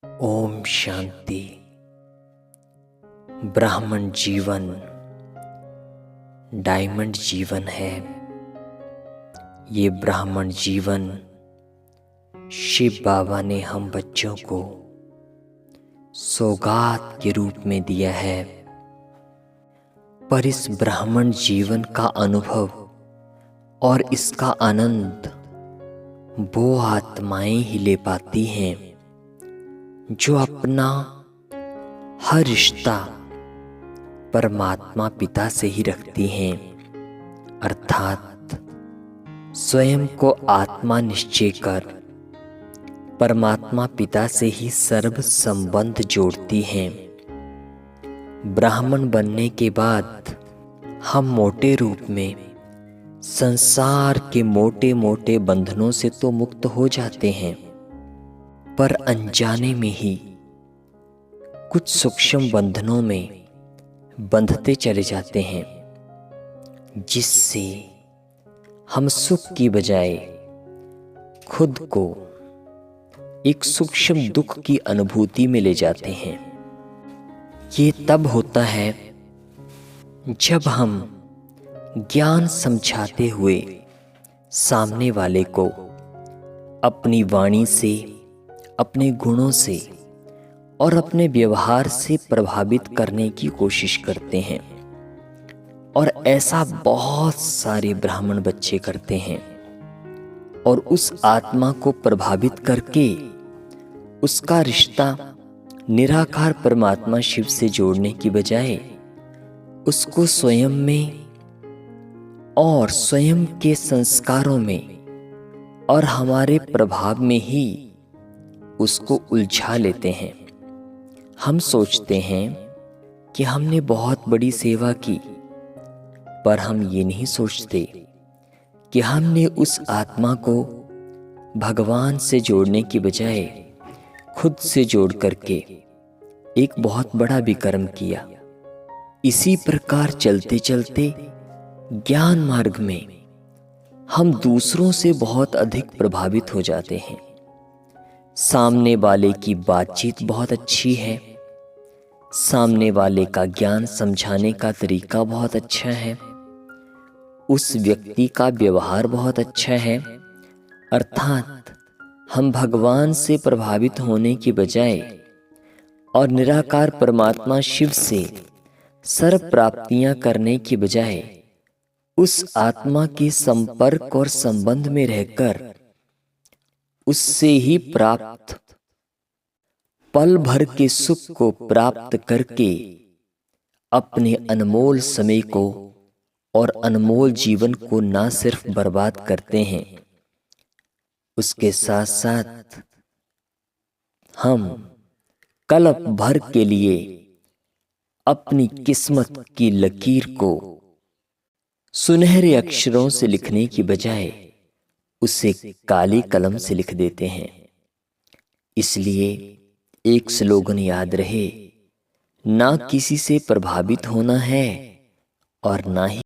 ओम शांति। ब्राह्मण जीवन डायमंड जीवन है। ये ब्राह्मण जीवन शिव बाबा ने हम बच्चों को सौगात के रूप में दिया है। पर इस ब्राह्मण जीवन का अनुभव और इसका आनंद वो आत्माएं ही ले पाती हैं जो अपना हर रिश्ता परमात्मा पिता से ही रखती हैं, अर्थात स्वयं को आत्मा निश्चय कर परमात्मा पिता से ही सर्व संबंध जोड़ती हैं। ब्राह्मण बनने के बाद हम मोटे रूप में संसार के मोटे मोटे बंधनों से तो मुक्त हो जाते हैं, पर अनजाने में ही कुछ सूक्ष्म बंधनों में बंधते चले जाते हैं, जिससे हम सुख की बजाय खुद को एक सूक्ष्म दुख की अनुभूति में ले जाते हैं। ये तब होता है जब हम ज्ञान समझाते हुए सामने वाले को अपनी वाणी से, अपने गुणों से और अपने व्यवहार से प्रभावित करने की कोशिश करते हैं। और ऐसा बहुत सारे ब्राह्मण बच्चे करते हैं और उस आत्मा को प्रभावित करके उसका रिश्ता निराकार परमात्मा शिव से जोड़ने की बजाय उसको स्वयं में और स्वयं के संस्कारों में और हमारे प्रभाव में ही उसको उलझा लेते हैं। हम सोचते हैं कि हमने बहुत बड़ी सेवा की, पर हम ये नहीं सोचते कि हमने उस आत्मा को भगवान से जोड़ने की बजाय खुद से जोड़ करके एक बहुत बड़ा विकर्म किया। इसी प्रकार चलते चलते ज्ञान मार्ग में हम दूसरों से बहुत अधिक प्रभावित हो जाते हैं। सामने वाले की बातचीत बहुत अच्छी है, सामने वाले का ज्ञान समझाने का तरीका बहुत अच्छा है, उस व्यक्ति का व्यवहार बहुत अच्छा है, अर्थात हम भगवान से प्रभावित होने की बजाय और निराकार परमात्मा शिव से सर्व प्राप्तियां करने की बजाय उस आत्मा के संपर्क और संबंध में रहकर उससे ही प्राप्त पल भर के सुख को प्राप्त करके अपने अनमोल समय को और अनमोल जीवन को ना सिर्फ बर्बाद करते हैं, उसके साथ साथ हम कल्प भर के लिए अपनी किस्मत की लकीर को सुनहरे अक्षरों से लिखने की बजाय उसे काली कलम से लिख देते हैं। इसलिए एक स्लोगन याद रहे, ना किसी से प्रभावित होना है और ना ही